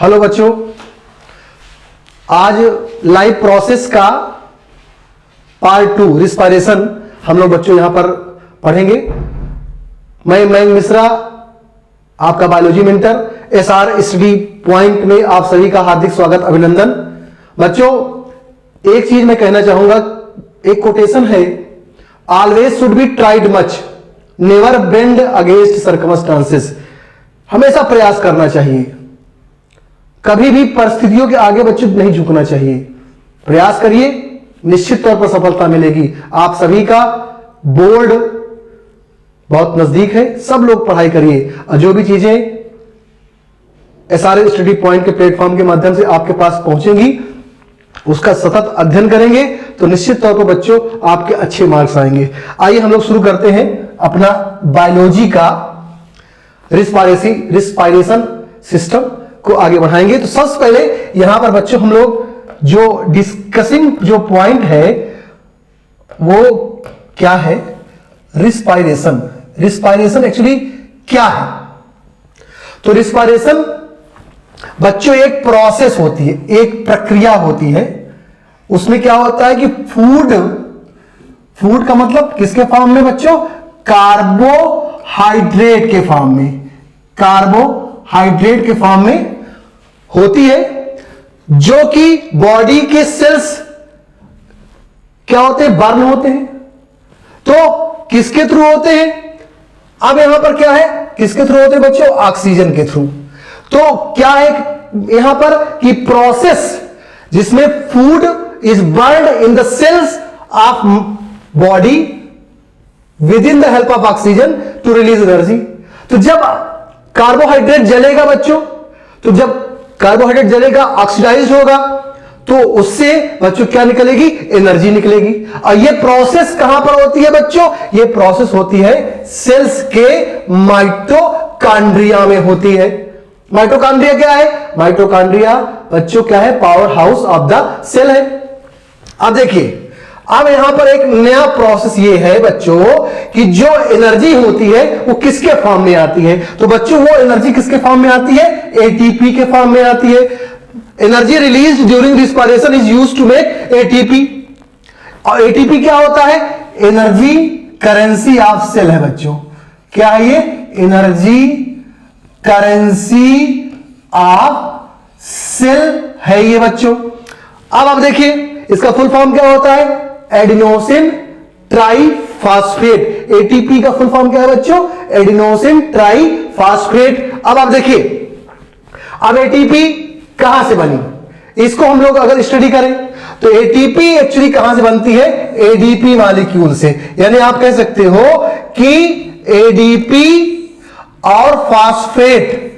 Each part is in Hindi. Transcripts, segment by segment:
हेलो बच्चों, आज लाइफ प्रोसेस का पार्ट 2 रिस्पायरेशन हम लोग बच्चों यहां पर पढ़ेंगे। मैं मयंक मिश्रा, आपका biology mentor, SR study point में आप सभी का हार्दिक स्वागत, अभिनंदन। बच्चों, एक चीज मैं कहना चाहूंगा, एक कोटेशन है, always should be tried much, never bend against circumstances. हमेशा प्रयास करना चाहिए, कभी भी परिस्थितियों के आगे बच्चों नहीं झुकना चाहिए। प्रयास करिए, निश्चित तौर पर सफलता मिलेगी। आप सभी का बोर्ड बहुत नजदीक है, सब लोग पढ़ाई करिए और जो भी चीजें एसआर स्टडी पॉइंट के प्लेटफॉर्म के माध्यम से आपके पास पहुंचेंगी उसका सतत अध्ययन करेंगे तो निश्चित तौर पर बच्चों आपके अच्छे मार्क्स आएंगे। आइए हम लोग शुरू करते हैं अपना बायोलॉजी का रिस्पायरेशन सिस्टम को आगे बढ़ाएंगे। तो सबसे पहले यहां पर बच्चों हम लोग जो डिस्कसिंग जो पॉइंट है वो क्या है, रिस्पायरेशन। रिस्पायरेशन एक्चुअली क्या है? तो रिस्पायरेशन बच्चों एक प्रोसेस होती है, एक प्रक्रिया होती है। उसमें क्या होता है कि फूड का मतलब किसके फॉर्म में बच्चों? कार्बोहाइड्रेट के फॉर्म में, कार्बोहाइड्रेट के फॉर्म में होती है, जो कि बॉडी के सेल्स क्या होते हैं? बर्न होते हैं। तो किसके थ्रू होते हैं? अब यहां पर क्या है, किसके थ्रू होते हैं बच्चों? ऑक्सीजन के थ्रू। तो क्या है यहां पर कि प्रोसेस जिसमें food is burned in the cells of body with in the help of oxygen to release energy. तो जब कार्बोहाइड्रेट जलेगा बच्चों, तो जब कार्बोहाइड्रेट जलेगा, ऑक्सीडाइज होगा, तो उससे बच्चों क्या निकलेगी? एनर्जी निकलेगी। और ये प्रोसेस कहां पर होती है बच्चों? ये प्रोसेस होती है सेल्स के माइटोकॉन्ड्रिया में होती है। माइटोकॉन्ड्रिया क्या है? माइटोकॉन्ड्रिया बच्चों क्या है? Power house of the cell है। अब देखिए, अब यहां पर एक नया प्रोसेस ये है बच्चों कि जो एनर्जी होती है वो किसके फॉर्म में आती है? तो बच्चों वो एनर्जी किसके फॉर्म में आती है? एटीपी के फॉर्म में आती है। Energy release during respiration is used to make ATP. और एटीपी क्या होता है? एनर्जी करेंसी ऑफ सेल है बच्चों। क्या है ये? एनर्जी करेंसी ऑफ सेल है ये बच्चों। अब आप देखिए इसका फुल फॉर्म क्या होता है? Adenosine triphosphate. एटीपी का फुल फॉर्म क्या है बच्चों? Adenosine triphosphate. अब आप देखिए, अब एटीपी कहां से बनी, इसको हम लोग अगर स्टडी करें तो एटीपी एक्चुअली कहां से बनती है? एडीपी मॉलिक्यूल से। यानी आप कह सकते हो कि एडीपी और फास्फेट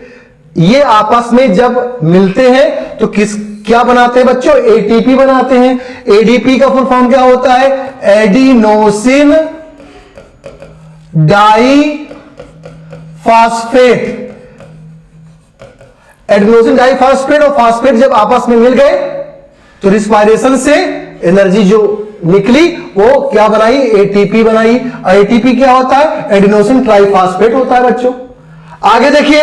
ये आपस में जब मिलते हैं तो क्या बनाते हैं बच्चों? एटीपी बनाते हैं। एडीपी का फुल फॉर्म क्या होता है? Adenosine diphosphate. एडिनोसिन डाइफॉस्फेट और फास्फेट जब आपस में मिल गए तो रिस्पायरेशन से एनर्जी जो निकली वो क्या बनाई? एटीपी बनाई। और एटीपी क्या होता है? एडिनोसिन ट्राइफॉस्फेट होता है बच्चों। आगे देखिए,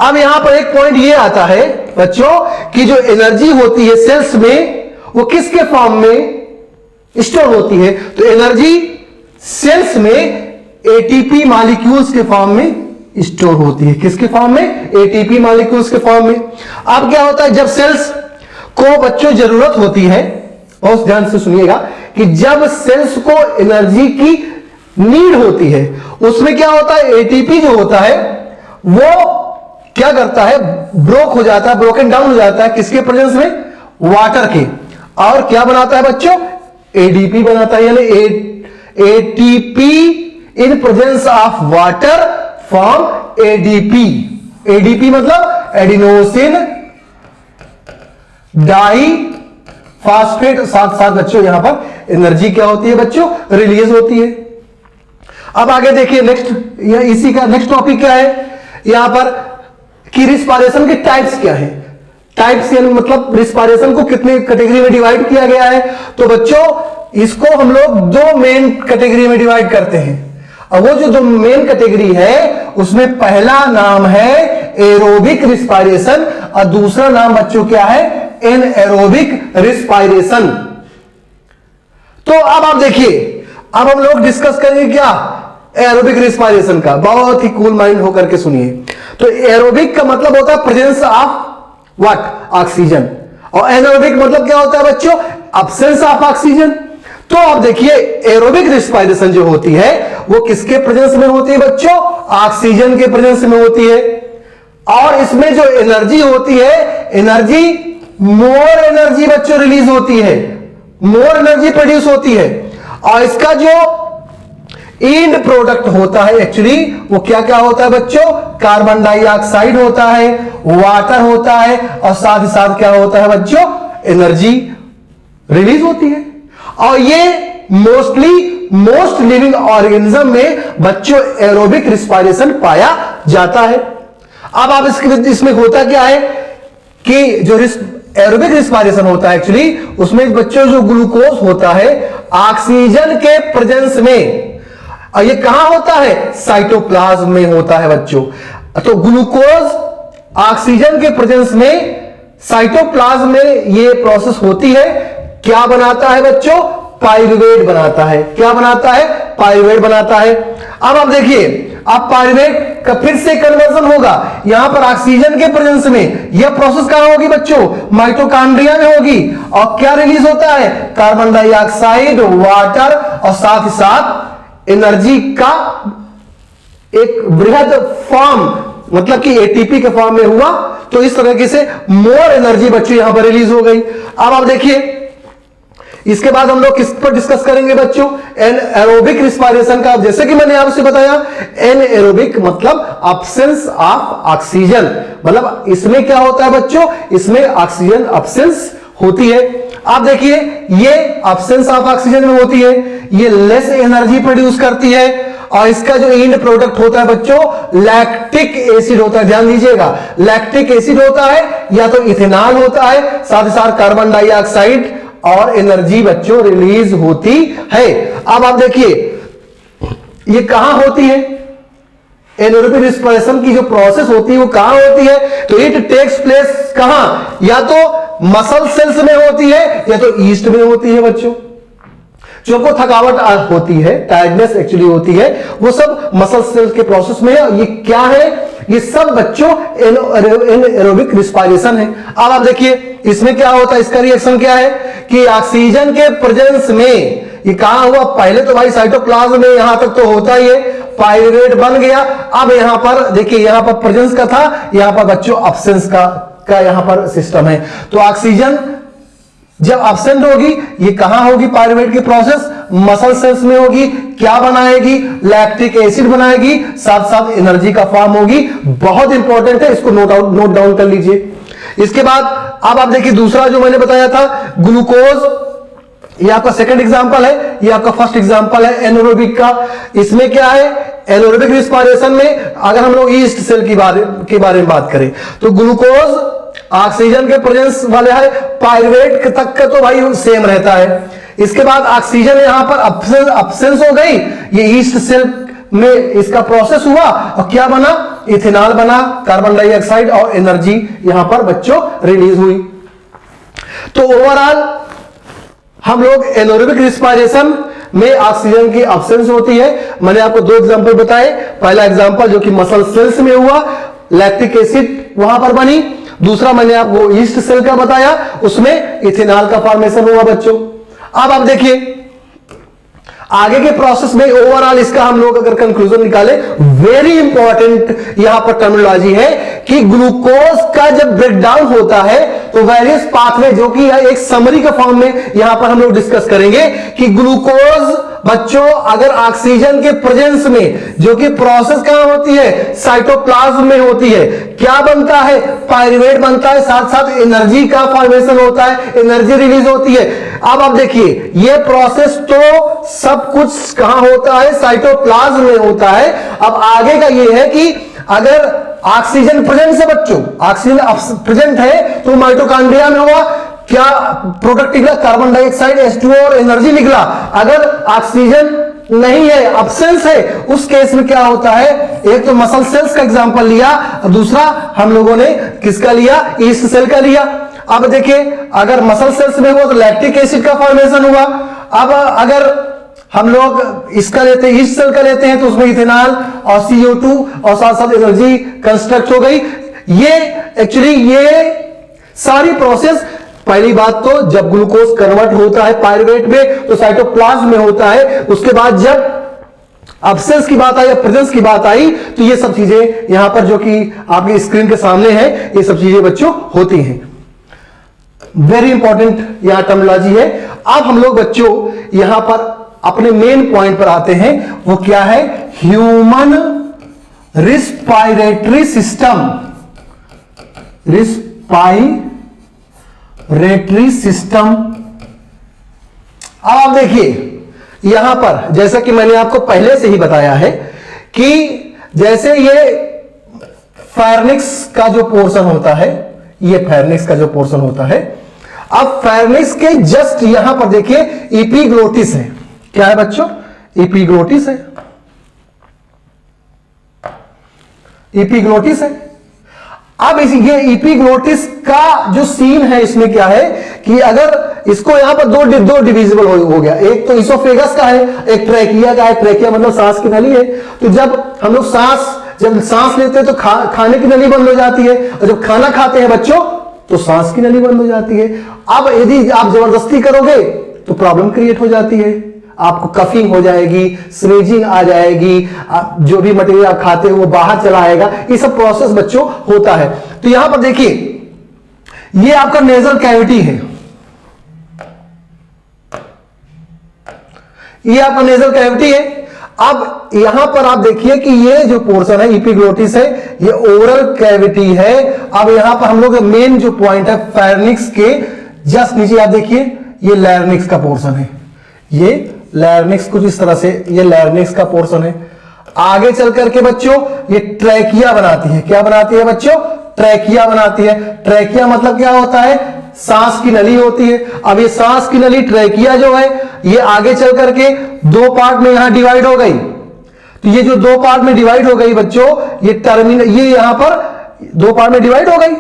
अब यहां पर एक पॉइंट ये आता है बच्चों कि जो एनर्जी होती है सेल्स में वो किसके फॉर्म में स्टोर होती है? तो एनर्जी सेल्स में एटीपी मॉलिक्यूल्स के फॉर्म में स्टोर होती है। किसके फॉर्म में? एटीपी मॉलिक्यूल्स के फॉर्म में। अब क्या होता है, जब सेल्स को बच्चों जरूरत होती है, बहुत ध्यान से सुनिएगा, कि जब सेल्स को एनर्जी की नीड होती है उसमें क्या होता है? एटीपी जो होता है वो क्या करता है? ब्रोक हो जाता है, ब्रोकन डाउन हो जाता है। किसके प्रेजेंस में? वाटर के। और क्या बनाता है बच्चों? एडीपी बनाता है। यानी ATP in presence of water form ADP. ADP मतलब एडिनोसिन डाइफॉस्फेट। साथ साथ बच्चों यहां पर एनर्जी क्या होती है बच्चों? रिलीज होती है। अब आगे देखिए, नेक्स्ट इसी का नेक्स्ट टॉपिक क्या है यहां पर कि रिस्पायरेशन के टाइप्स क्या है। टाइप्स यानी मतलब रिस्पायरेशन को कितने कैटेगरी में डिवाइड किया गया है? तो बच्चों इसको हम लोग दो मेन कैटेगरी में डिवाइड करते हैं। और वो जो मेन कैटेगरी है उसमें पहला नाम है एरोबिक रिस्पायरेशन और दूसरा नाम बच्चों क्या है, एनएरोबिक रिस्पायरेशन। तो अब आप देखिए, अब हम लोग डिस्कस करेंगे क्या, एरोबिक रिस्पायरेशन का। बहुत ही कूल माइंड होकर के सुनिए। तो एरोबिक का मतलब होता है प्रेजेंस ऑफ व्हाट, ऑक्सीजन, और एनारोबिक मतलब क्या होता है बच्चों, अब्सेंस ऑफ ऑक्सीजन। तो आप देखिए एरोबिक रिस्पायरेशन जो होती है वो किसके प्रेजेंस में होती है बच्चों, ऑक्सीजन के प्रेजेंस में होती है। और इसमें जो एनर्जी होती है, एनर्जी, मोर एनर्जी बच्चों रिलीज होती है, मोर एनर्जी प्रोड्यूस होती है। और इसका जो एंड प्रोडक्ट होता है एक्चुअली वो क्या क्या होता है बच्चों, कार्बन डाइऑक्साइड होता है, वाटर होता है, और साथ ही साथ क्या होता है बच्चों, एनर्जी रिलीज होती है। और ये मोस्ट लिविंग ऑर्गेनिज्म में बच्चों एरोबिक रिस्पायरेशन पाया जाता है। अब आप इसमें होता क्या है कि जो एरोबिक रिस्पायरेशन होता है एक्चुअली उसमें बच्चों जो ग्लूकोज होता है ऑक्सीजन के प्रेजेंस में, और ये कहां होता है, साइटोप्लाज्म में होता है बच्चों। तो ग्लूकोज ऑक्सीजन के प्रेजेंस में साइटोप्लाज्म में ये प्रोसेस होती है, क्या बनाता है बच्चों, पाइरुवेट बनाता है। क्या बनाता है, पाइरुवेट बनाता है। अब आप देखिए, अब पाइरुवेट का फिर से कन्वर्जन होगा, यहां पर ऑक्सीजन के प्रेजेंस में यह प्रोसेस कहां होगी बच्चों, माइटोकॉन्ड्रिया में होगी। और क्या रिलीज होता है, कार्बन डाइऑक्साइड, वाटर, और साथ ही साथ एनर्जी का एक बृहद फॉर्म, मतलब कि एटीपी के फॉर्म में हुआ। तो इस तरीके से मोर एनर्जी बच्चों यहां पर रिलीज हो गई। अब आप देखिए इसके बाद हम लोग किस पर डिस्कस करेंगे बच्चों, एनएरोबिक रिस्पायरेशन का। जैसे कि मैंने आपसे बताया एनएरोबिक मतलब अब्सेंस ऑफ ऑक्सीजन, मतलब इसमें क्या होता है बच्चों, इसमें ऑक्सीजन अब्सेंस होती है। आप देखिए ये अब्सेंस ऑफ ऑक्सीजन में होती है, ये लेस एनर्जी प्रोड्यूस करती है, और इसका जो एंड प्रोडक्ट होता है बच्चों लैक्टिक एसिड होता है। ध्यान दीजिएगा, लैक्टिक एसिड होता है या तो इथेनॉल होता है, साथ ही साथ कार्बन डाइऑक्साइड और एनर्जी बच्चों रिलीज होती है। अब आप देखिए ये कहां होती है, एनएरोबिक रिस्पायरेशन की जो प्रोसेस होती है वो कहां होती है, तो इट टेक्स प्लेस कहां, या तो मसल सेल्स में होती है या तो ईस्ट में होती है बच्चों। जो आपको थकावट होती है, टायर्डनेस एक्चुअली होती है, वो सब मसल सेल्स के प्रोसेस में है। ये क्या है, ये सब बच्चों एनएरोबिक रिस्पायरेशन है। अब आप देखिए इसमें क्या होता है, इसका रिएक्शन क्या है कि ऑक्सीजन के प्रेजेंस में ये कहां हुआ, पहले तो भाई साइटोप्लाज्म में यहां तक तो होता ही है, पाइरुवेट बन गया। अब यहां पर देखिए, यहां पर प्रेजेंस का था, यहां पर बच्चों अब्सेंस का यहां पर सिस्टम है। तो ऑक्सीजन जब एब्सेंट होगी ये कहां होगी, पाइरुवेट की प्रोसेस मसल सेल्स में होगी। क्या बनाएगी, लैक्टिक एसिड बनाएगी, साथ साथ एनर्जी का फॉर्म होगी। बहुत इंपॉर्टेंट है, इसको नोट डाउन कर लीजिए। इसके बाद अब आप देखिए दूसरा जो मैंने बताया था ग्लूकोज, ये आपका सेकंड एग्जांपल है, ये आपका फर्स्ट एग्जांपल है एनारोबिक का। इसमें क्या है, एनारोबिक रिस्पायरेशन में अगर हम लोग ईस्ट सेल के बारे में बात करें तो ग्लूकोज ऑक्सीजन के प्रेजेंस वाले है, पाइरुवेट तक का तो भाई सेम रहता है। इसके बाद ऑक्सीजन यहां पर अब्सेंस हो गई, ये ईस्ट सेल में इसका प्रोसेस हुआ और क्या बना, इथेनॉल बना, कार्बन डाइऑक्साइड और एनर्जी यहां पर बच्चों रिलीज हुई। तो ओवरऑल हम लोग एनारोबिक रिस्पायरेशन में ऑक्सीजन की अब्सेंस होती है। मैंने आपको दो एग्जांपल बताए, पहला एग्जांपल जो कि मसल सेल्स में हुआ, लैक्टिक एसिड वहां पर बनी। दूसरा मैंने आपको ईस्ट सेल का बताया, उसमें इथेनॉल का फॉर्मेशन हुआ बच्चों। अब आप देखिए आगे के प्रोसेस में ओवरऑल इसका हम लोग अगर कंक्लूजन निकाले, वेरी इंपॉर्टेंट यहां पर टर्मिनोलॉजी है कि ग्लूकोज का जब ब्रेकडाउन होता है तो वेरियस पाथवे, जो कि एक समरी के फॉर्म में यहां पर हम लोग डिस्कस करेंगे कि ग्लूकोज बच्चों अगर ऑक्सीजन के प्रेजेंस में, जो कि प्रोसेस कहां होती है, साइटोप्लाज्म में होती है, क्या बनता है, पाइरुवेट बनता है, साथ साथ एनर्जी का फॉर्मेशन होता है, एनर्जी रिलीज होती है। अब आप देखिए ये प्रोसेस तो सब कुछ कहां होता है, साइटोप्लाज्म में होता है। अब आगे का ये है कि अगर ऑक्सीजन प्रेजेंट है बच्चों, ऑक्सीजन प्रेजेंट है तो माइटोकॉन्ड्रिया में हुआ, क्या प्रोडक्ट निकला, कार्बन डाइऑक्साइड H2O और एनर्जी निकला। अगर ऑक्सीजन नहीं है, अब्सेंस है, उस केस में क्या होता है, एक तो मसल सेल्स का एग्जांपल लिया, दूसरा हम लोगों ने किसका लिया, ईस्ट सेल का लिया। अब देखिए अगर मसल सेल्स में हुआ तो लैक्टिक एसिड का फॉर्मेशन हुआ। अब अगर हम लोग इसका लेते हैं, ईस्ट सेल का लेते हैं, तो उसमें इथेनॉल और CO2 और साथ साथ एनर्जी कंस्ट्रक्ट हो गई। ये एक्चुअली ये सारी प्रोसेस, पहली बात तो जब ग्लूकोज कन्वर्ट होता है पायरुवेट में तो साइटोप्लाज्म में होता है, उसके बाद जब अब्सेंस की बात आई या प्रेजेंस की बात आई तो ये सब चीजें यहां पर जो कि आपकी स्क्रीन के सामने है, ये सब चीजें बच्चों होती हैं। वेरी इंपॉर्टेंट यहां टर्मिनोलॉजी है। अब हम लोग बच्चों यहां पर अपने मेन पॉइंट पर आते हैं, वो क्या है, ह्यूमन रिस्पायरेटरी सिस्टम। रेटरी सिस्टम। अब आप देखिए यहां पर जैसा कि मैंने आपको पहले से ही बताया है कि जैसे ये फेर्निक्स का जो पोर्शन होता है, ये फेर्निक्स का जो पोर्शन होता है, अब फेर्निक्स के जस्ट यहां पर देखिए एपिग्लोटिस है। क्या है बच्चों, एपिग्लोटिस है, एपिग्लोटिस है। अब ये एपिग्लोटिस का जो सीन है इसमें क्या है कि अगर इसको यहां पर दो डिविजिबल हो गया, एक तो इसोफेगस का है, एक ट्रैकिया का है। ट्रैकिया मतलब सांस की नली है। तो जब हम लोग जब सांस लेते हैं तो खाने की नली बंद हो जाती है, और जब खाना खाते हैं बच्चों तो सांस की नली बंद हो जाती है। अब यदि आप जबरदस्ती करोगे तो प्रॉब्लम क्रिएट हो जाती है, आपको कफिंग हो जाएगी, स्नेजिंग आ जाएगी, जो भी मटेरियल आप खाते हो वो बाहर चला आएगा। ये सब प्रोसेस बच्चों होता है। तो यहां पर देखिए ये आपका नेजल कैविटी है, ये आपका नेजल कैविटी है। अब यहां पर आप देखिए कि ये जो पोर्शन है एपिग्लोटिस है, ये ओरल कैविटी है। अब यहां पर हम लोग मेन जो पॉइंट है फेर्निक्स के जस्ट नीचे आप देखिए ये लैरिंक्स का पोर्शन है, ये लैरिंक्स कुछ इस तरह से, ये लैरिंक्स का पोर्शन है। आगे चल करके बच्चों ये ट्रैकिया बनाती है। क्या बनाती है बच्चों, ट्रैकिया बनाती है। ट्रैकिया मतलब क्या होता है, सांस की नली होती है। अब ये सांस की नली ट्रैकिया जो है ये आगे चल करके दो पार्ट में यहां डिवाइड हो गई। तो ये जो दो पार्ट में डिवाइड हो गई बच्चों, ये टर्मिनल, ये यहां पर दो पार्ट में डिवाइड हो गई।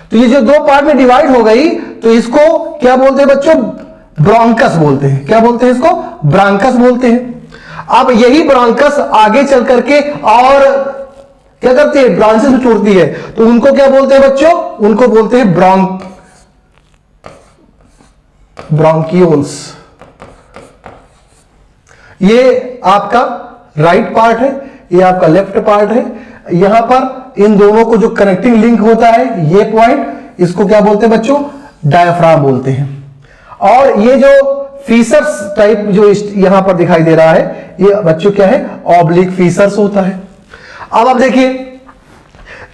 तो ये जो दो पार्ट में डिवाइड हो गई तो इसको क्या बोलते हैं बच्चों, ब्रोंकस बोलते हैं। क्या बोलते हैं इसको, ब्रांकस बोलते हैं। अब यही ब्रांकस आगे चल करके और क्या करती है, ब्रांचेस में टूटती है। तो उनको क्या बोलते हैं बच्चों, उनको बोलते हैं ब्रोंकियोल्स। ये आपका राइट पार्ट है, ये आपका लेफ्ट पार्ट है। यहां पर इन दोनों को जो कनेक्टिंग लिंक होता है, ये पॉइंट, इसको क्या बोलते हैं बच्चों, डायफ्राम बोलते हैं। और ये जो फीसर्स टाइप जो यहां पर दिखाई दे रहा है, ये बच्चों क्या है, ऑब्लिक फीसर्स होता है। अब आप देखिए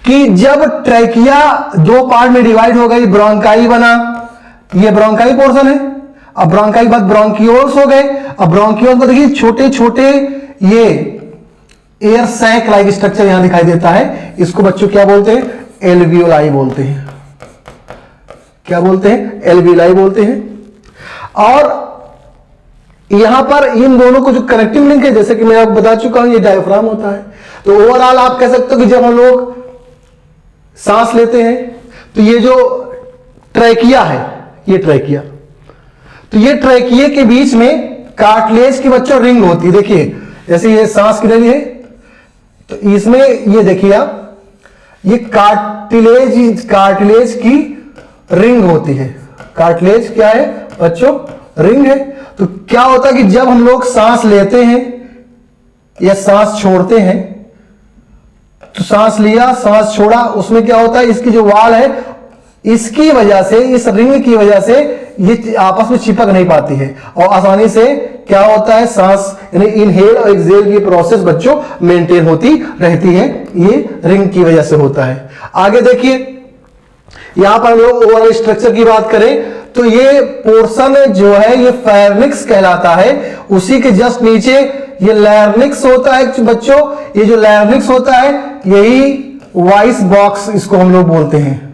कि जब ट्रैकिया दो पार्ट में डिवाइड हो गई, ब्रोंकाई बना, ये ब्रोंकाई पोर्शन है। अब ब्रोंकाई बाद ब्रोंकियोल्स हो गए। अब ब्रोंकियोल्स को देखिए छोटे छोटे ये एयर सैक लाइक स्ट्रक्चर यहां दिखाई देता है, इसको बच्चों क्या बोलते हैं, एल्वियोलाई बोलते हैं। क्या बोलते हैं, एल्वियोलाई बोलते हैं। और यहां पर इन दोनों को जो कनेक्टिंग लिंक है, जैसे कि मैं आपको बता चुका हूं, ये डायफ्राम होता है। तो ओवरऑल आप कह सकते हो कि जब हम लोग सांस लेते हैं तो ये जो ट्रैकिया है, ये ट्रैकिया, तो ये ट्रैकिया के बीच में कार्टिलेज की बच्चों रिंग होती है। देखिए जैसे ये सांस की नली है तो इसमें ये देखिए आप, ये कार्टिलेज की रिंग होती है। कार्टिलेज क्या है बच्चों, रिंग है। तो क्या होता है कि जब हम लोग सांस लेते हैं या सांस छोड़ते हैं, तो सांस लिया सांस छोड़ा, उसमें क्या होता है, इसकी जो वाल है इसकी वजह से, इस रिंग की वजह से ये आपस में चिपक नहीं पाती है और आसानी से क्या होता है, सांस यानी इनहेल और एक्सहेल की प्रोसेस बच्चों मेंटेन होती रहती है। ये रिंग की वजह से होता है। आगे देखिए यहां पर हम लोग ओवरऑल स्ट्रक्चर की बात करें तो ये पोर्शन जो है ये फेर्निक्स कहलाता है। उसी के जस्ट नीचे ये लैरिंक्स होता है बच्चों। ये जो लैरिंक्स होता है यही वॉइस बॉक्स इसको हम लोग बोलते हैं।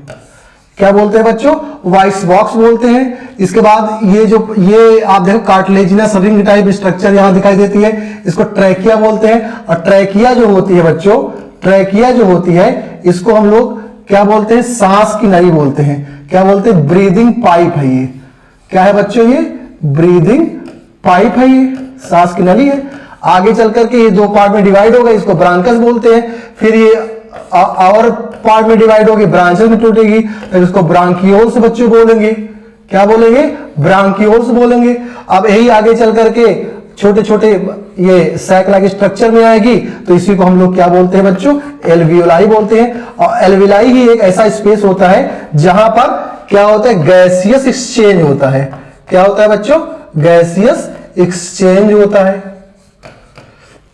क्या बोलते हैं बच्चों? वॉइस बॉक्स बोलते हैं। इसके बाद ये आप देखो कार्टिलेजिनस रिंग टाइप स्ट्रक्चर यहां दिखाई देती है, इसको ट्रैकिया बोलते हैं। और ट्रैकिया जो होती है बच्चों, ट्रैकिया जो होती है इसको हम लोग क्या बोलते हैं? सांस की नली बोलते हैं। क्या बोलते हैं? ब्रीदिंग पाइप है ये। क्या है बच्चों? ये ब्रीदिंग पाइप है, ये सांस की नली है। आगे चल करके ये दो पार्ट में डिवाइड हो गए, इसको ब्रांकस बोलते हैं। फिर ये और पार्ट में डिवाइड होगी, ब्रांचेस में टूटेगी, तो इसको ब्रांकियोल्स बच्चों बोलेंगे। क्या बोलेंगे? ब्रांकियोल्स बोलेंगे। अब यही आगे चल करके छोटे छोटे ये सैक लाइक स्ट्रक्चर में आएगी, तो इसी को हम लोग क्या बोलते हैं बच्चों? एल्वियोलाई बोलते हैं। और एल्वियोलाई ही एक ऐसा स्पेस होता है जहां पर क्या होता है? गैसियस एक्सचेंज होता है। क्या होता है बच्चों? गैसियस एक्सचेंज होता है।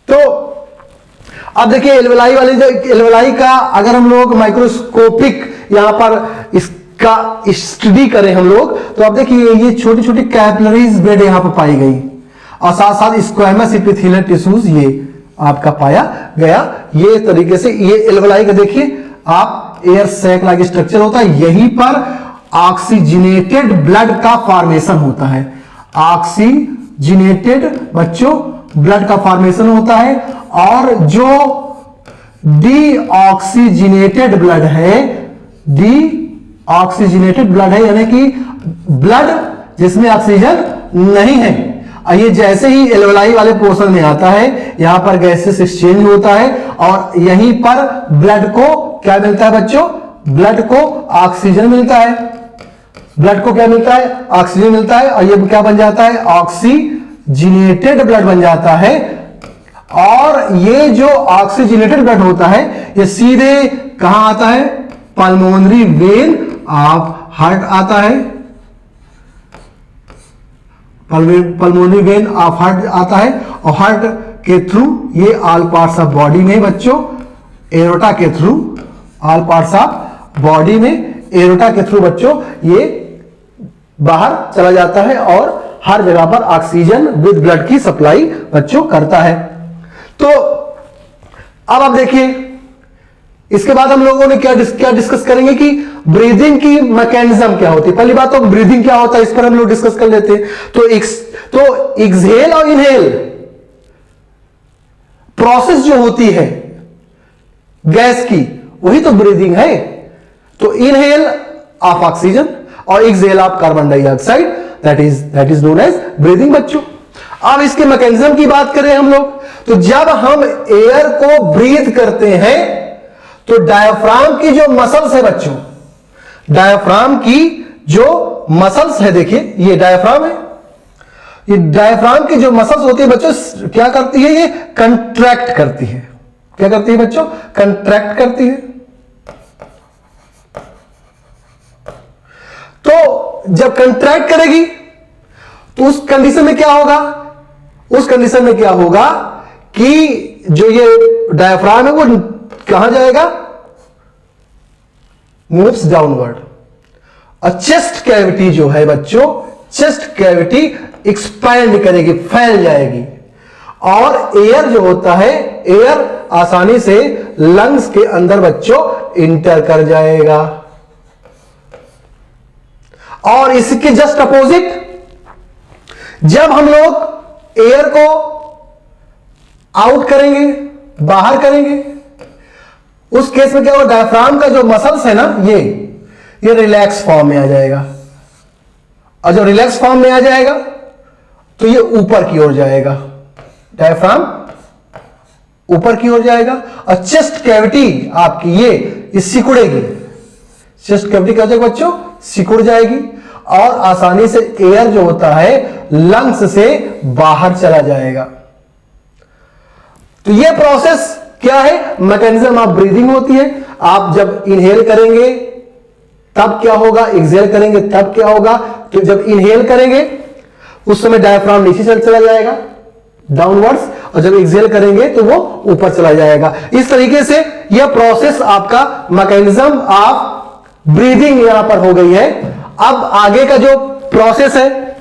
तो अब देखिए एल्वेलाई का अगर हम लोग माइक्रोस्कोपिक यहां पर इसका स्टडी करें हम लोग, तो अब देखिए ये छोटी छोटी कैपिलरीज बेड यहां पर पाई गई, और साथ साथ स्क्वैमस एपिथेलियल टिश्यूज ये आपका पाया गया। ये तरीके से ये एल्वेलाई का देखिए आप एयर सैक लाइक स्ट्रक्चर होता है। यहीं पर ऑक्सीजनेटेड ब्लड का फॉर्मेशन होता है। ऑक्सीजनेटेड बच्चों ब्लड का फॉर्मेशन होता है। और जो डीऑक्सीजनेटेड ब्लड है, डीऑक्सीजनेटेड ब्लड है यानी कि ब्लड जिसमें ऑक्सीजन नहीं है, ये जैसे ही एल्वेलाई वाले पोर्शन में आता है, यहां पर गैसेस एक्सचेंज होता है और यहीं पर ब्लड को क्या मिलता है बच्चों? ब्लड को ऑक्सीजन मिलता है। ब्लड को क्या मिलता है? ऑक्सीजन मिलता है। और ये क्या बन जाता है? ऑक्सीजनेटेड ब्लड बन जाता है। और ये जो ऑक्सीजनेटेड ब्लड होता है ये सीधे कहां आता है? पल्मोनरी वेन ऑफ हार्ट आता है। पल्मोनरी वेन ऑफ हार्ट आता है और हार्ट के थ्रू ये ऑल पार्ट्स ऑफ बॉडी में बच्चों, एरोटा के through, all parts of body में एरोटा के थ्रू बच्चों ये बाहर चला जाता है और हर जगह पर ऑक्सीजन विद ब्लड की सप्लाई बच्चों करता है। तो अब आप देखिए इसके बाद हम लोगों ने क्या डिस्कस करेंगे कि ब्रीदिंग की मैकेनिज्म क्या होती है। पहली बात तो ब्रीदिंग क्या होता है इस पर हम लोग डिस्कस कर लेते हैं। तो एक्सहेल और इनहेल प्रोसेस जो होती है गैस की, वही तो ब्रीदिंग है। तो इनहेल ऑफ ऑक्सीजन और exhale of carbon dioxide, that is known as breathing बच्चों। अब इसके मैकेनिज्म की बात करें हम लोग, तो जब हम एयर को ब्रीथ करते हैं तो डायफ्राम की जो मसल्स है बच्चों, डायफ्राम की जो मसल्स है, देखिए ये डायफ्राम है। ये डायफ्राम की जो मसल्स होती है बच्चों क्या करती है? ये कंट्रैक्ट करती है। क्या करती है बच्चों? कंट्रैक्ट करती है। तो जब कंट्रैक्ट करेगी तो उस कंडीशन में क्या होगा? उस कंडीशन में क्या होगा कि जो ये डायफ्राम है वो कहां जाएगा? Moves downward. और चेस्ट कैविटी जो है बच्चों, चेस्ट कैविटी एक्सपैंड करेगी, फैल जाएगी। और एयर जो होता है, एयर आसानी से लंग्स के अंदर बच्चों इंटर कर जाएगा। और इसके जस्ट अपोजिट जब हम लोग एयर को आउट करेंगे, बाहर करेंगे, उस केस में क्या होगा? डायफ्राम का जो मसल्स है ना, ये रिलैक्स फॉर्म में आ जाएगा। और जब रिलैक्स फॉर्म में आ जाएगा तो ये ऊपर की ओर जाएगा, डायफ्राम ऊपर की ओर जाएगा। और चेस्ट कैविटी आपकी ये सिकुड़ेगी। चेस्ट कैविटी क्या हो जाएगा बच्चों? सिकुड़ जाएगी और आसानी से एयर जो होता है लंग्स से बाहर चला जाएगा। तो ये प्रोसेस क्या है? मैकेनिज्म ऑफ ब्रीदिंग होती है। आप जब इनहेल करेंगे तब क्या होगा? एक्सहेल करेंगे तब क्या होगा? तो जब इनहेल करेंगे उस समय डायफ्राम नीचे चला जाएगा डाउनवर्ड्स, और जब एक्सहेल करेंगे तो वो ऊपर चला जाएगा। इस तरीके से यह प्रोसेस आपका मैकेनिज्म ऑफ ब्रीदिंग यहां पर हो गई है। अब आगे का जो प्रोसेस है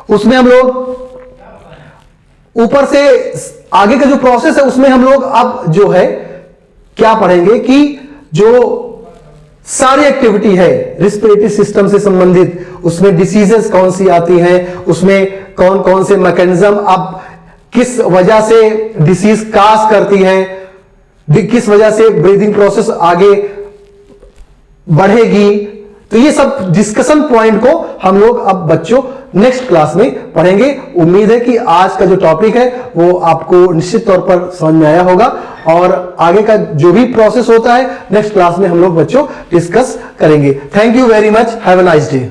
उसमें हम लोग ऊपर से आगे का जो प्रोसेस है उसमें हम लोग अब जो है क्या पढ़ेंगे कि जो सारी एक्टिविटी है रिस्पिरेटरी सिस्टम से संबंधित, उसमें डिसीजेस कौन सी आती हैं, उसमें कौन कौन से मैकेनिज्म, अब किस वजह से डिसीज काज करती है, किस वजह से ब्रीदिंग प्रोसेस आगे बढ़ेगी, तो ये सब डिस्कशन पॉइंट को हम लोग अब बच्चों नेक्स्ट क्लास में पढ़ेंगे। उम्मीद है कि आज का जो टॉपिक है वो आपको निश्चित तौर पर समझ में आया होगा, और आगे का जो भी प्रोसेस होता है नेक्स्ट क्लास में हम लोग बच्चों डिस्कस करेंगे। Thank you very much, have a nice day.